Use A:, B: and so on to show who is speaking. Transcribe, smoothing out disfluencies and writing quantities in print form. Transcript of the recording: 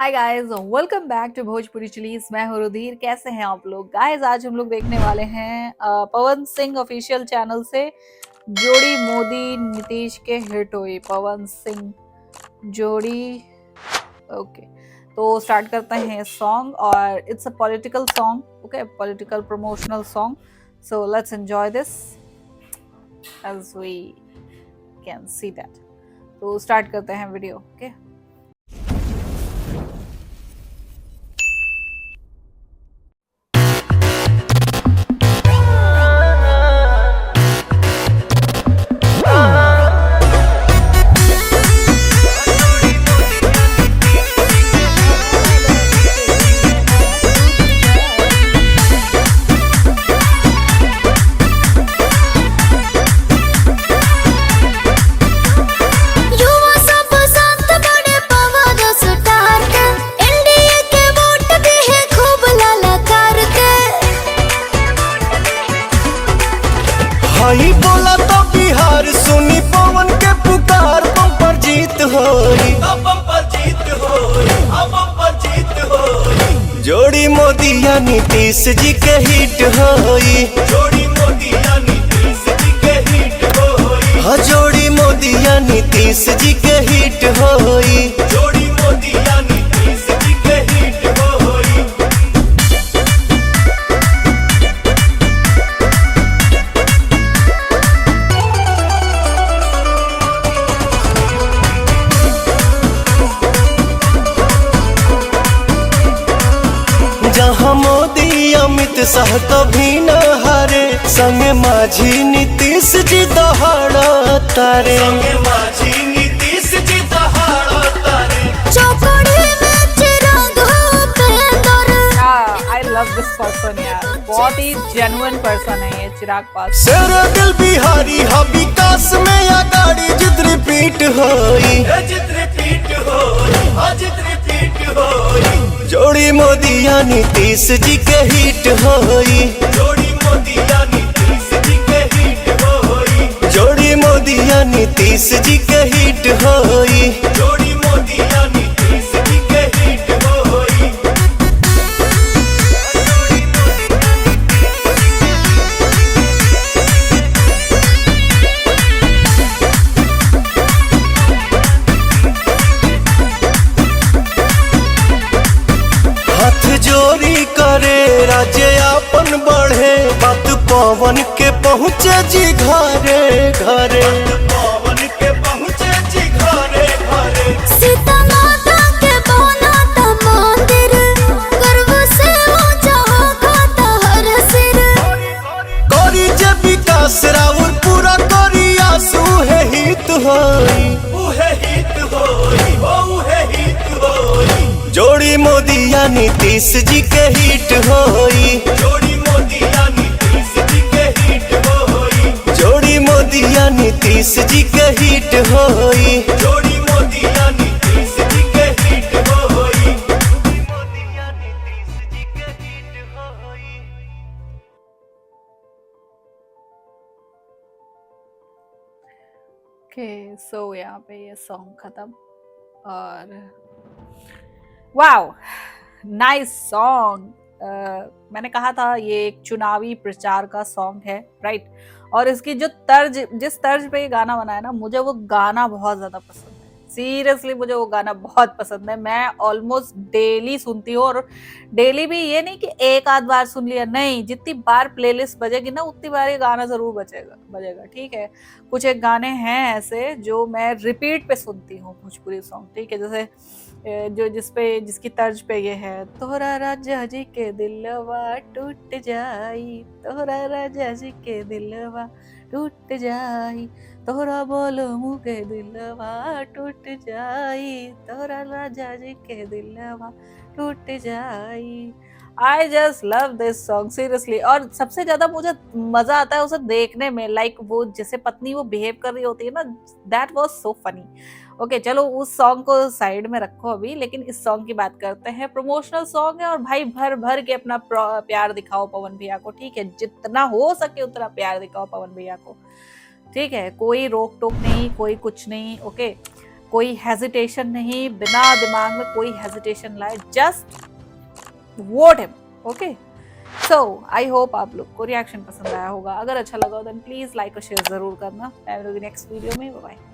A: Hi guys, welcome back to Bhojpuri chillies. मैं हूँ रुधिर। कैसे हैं आप लोग गाइस? आज हम लोग देखने वाले हैं पवन सिंह ऑफिशियल चैनल से जोड़ी मोदी नीतीश के हिट हुई। पवन सिंह जोड़ी। ओके, तो स्टार्ट करते हैं सॉन्ग और it's a political song. Okay, political promotional song. So let's enjoy this as we can see that. तो स्टार्ट करते हैं वीडियो। ओके
B: भाई बोला तो बिहार सुनी पवन के पुकार बम्पर जीत होई जोड़ी मोदी या नीतीश जी के हिट होई जोड़ी मोदी या नीतीश जी के हिट होई हाँ जोड़ी मोदी या नीतीश जी के हिट होई जोड़ी मोदी या नीतीश जी के हिट होई जहाँ मोदी अमित शाह कभी न हारे संगे माझी नीतीश जी दहाड़ा तारे संगे माझी नीतीश जी दहाड़ा तारे
C: चौकड़ी में Chirag Upendra.
A: I love this person यार, बहुत ही जेन्युइन पर्सन है ये चिराग पासवान।
B: शेर दिल बिहारी हा विकास में या गाड़ी जित रिपीट होई जोड़ी मोदी या नीतीश जी के हिट होई जोड़ी मोदी या नीतीश जी के हिट होई जोड़ी मोदी या नीतीश जी के हिट होई जोड़ी मोदी या नीतीश जी के हिट होई हाथ जोड़ी करे राज्य अपन बढ़े बात पवन के पहुँचे जी घरे घरे पवन के पहुँचे जी घरे घरे
C: सीता माता के बनता मंदिर, गर्व से ऊंचा होता हर सिर।
B: करी जे विकास राउर पूरा करी आंसू है हित होई उहे हित होई उहे हित होई जोड़ी मोदी या नीतीश जी के हिट होई जोड़ी मोदी या नीतीश जी के हिट होई जोड़ी मोदी या नीतीश जी के हिट होई जोड़ी मोदी या नीतीश जी के हिट होई मोदी या नीतीश जी के हिट होई
A: ओके, सो यहाँ पे ये सॉन्ग खत्म। और वाओ, नाइस सॉन्ग। मैंने कहा था ये एक चुनावी प्रचार का सॉन्ग है, राइट? और इसकी जो जिस तर्ज पे ये गाना बना है ना, मुझे वो गाना बहुत ज्यादा पसंद है। सीरियसली मुझे वो गाना बहुत पसंद है। मैं ऑलमोस्ट डेली सुनती हूँ, और डेली भी ये नहीं कि एक आध बार सुन लिया, नहीं, जितनी बार प्लेलिस्ट बजेगी ना उतनी बार ये गाना जरूर बजेगा। ठीक है, कुछ एक गाने हैं ऐसे जो मैं रिपीट पे सुनती हूँ, भोजपुरी सॉन्ग। ठीक है, जैसे जो जिसकी तर्ज पे ये है, तोहरा राजा जी के दिलवा टूट जाई, तोहरा राजा जी के दिलवा टूट जाई, तोहरा बोलो मुँह के दिलवा टूट जाई, तोहरा राजा जी के दिलवा टूट जाई। I just love this song seriously. और सबसे ज्यादा मुझे मजा आता है उसे देखने में, लाइक वो जैसे पत्नी वो बिहेव कर रही होती है ना, दैट वाज सो फनी। ओके, चलो उस सॉन्ग को साइड में रखो अभी, लेकिन इस सॉन्ग की बात करते हैं। प्रमोशनल सॉन्ग है और भाई भर भर के अपना प्यार दिखाओ पवन भैया को। ठीक है, जितना हो सके उतना प्यार दिखाओ पवन भैया को। ठीक है, कोई रोक टोक नहीं, कोई कुछ नहीं। ओके, कोई हेजिटेशन नहीं, बिना दिमाग में कोई हेजिटेशन लाए, just vote him. Okay, so I hope आप लोग को रिएक्शन पसंद आया होगा। अगर अच्छा लगा हो देन प्लीज लाइक और शेयर जरूर करना। मैं मिलूंगी नेक्स्ट वीडियो में। बाय।